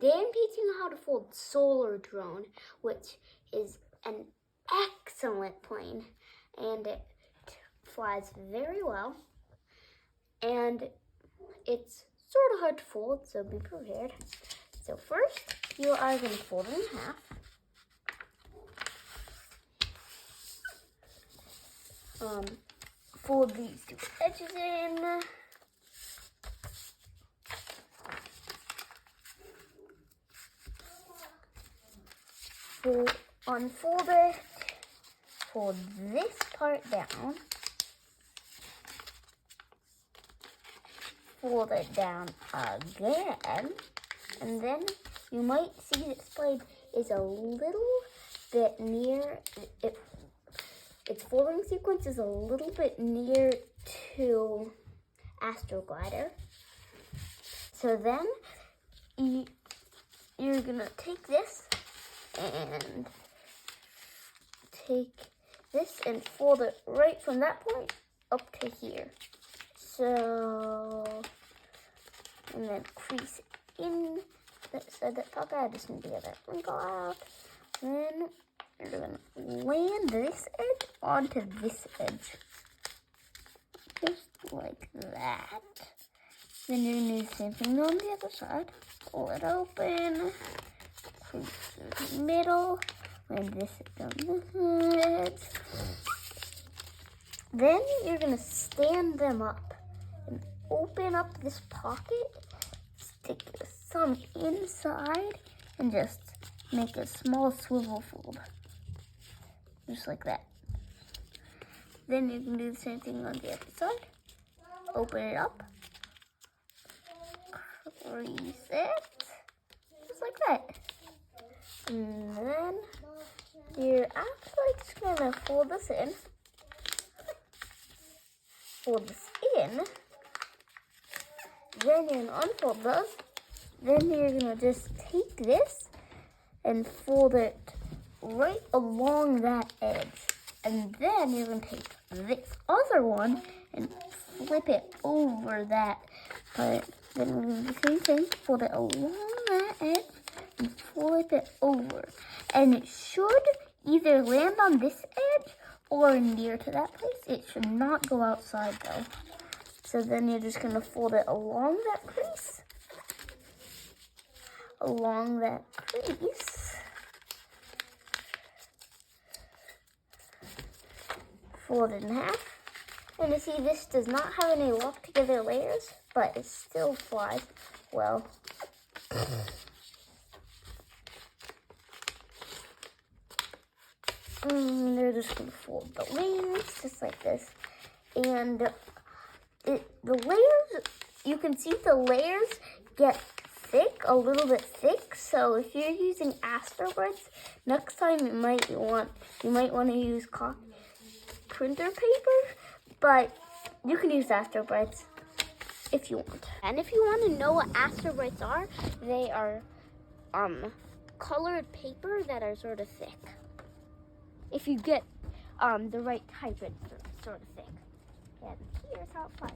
Today I'm teaching you how to fold solar drone, which is an excellent plane, and it flies very well, and it's sort of hard to fold, so be prepared. So first, you are going to fold it in half. Fold these two edges in. Unfold it, fold this part down, fold it down again, and then you might see this blade is a little bit near, its folding sequence is a little bit near to Astroglider. So then you're gonna take this and take this and fold it right from that point up to here. So, and then crease in that top edge. Just need to get that wrinkle out. Then you're gonna land this edge onto this edge, just like that. Then you're gonna do the same thing on the other side. Pull it open. Through the middle, and this down the edge. Then you're gonna stand them up and open up this pocket, stick your thumb inside, and just make a small swivel fold, just like that. Then you can do the same thing on the other side. Open it up, crease it, just like that. And then you're actually just gonna fold this in. Then you're gonna unfold those. Then you're gonna just take this and fold it right along that edge. And then you're gonna take this other one and flip it over that part. Then we're gonna do the same thing, fold it along that edge and flip it over. And it should either land on this edge or near to that place. It should not go outside though. So then you're just gonna fold it along that crease. Fold it in half. And you see this does not have any lock together layers, but it still flies well. They're just going to fold the wings just like this. And the layers, you can see the layers get thick, a little bit thick. So if you're using Astroglider, next time you might want to use printer paper, but you can use Astroglider if you want. And if you want to know what Astroglider are, they are colored paper that are sort of thick. If you get the right type, it's sort of thick. And here's how it flies.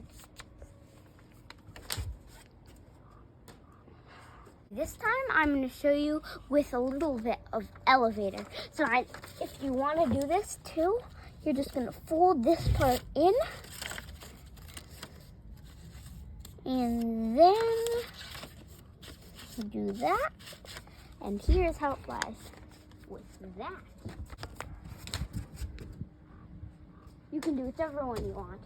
This time I'm going to show you with a little bit of elevator. So if you want to do this too, you're just going to fold this part in. And then do that. And here's how it flies with that. You can do whichever one you want.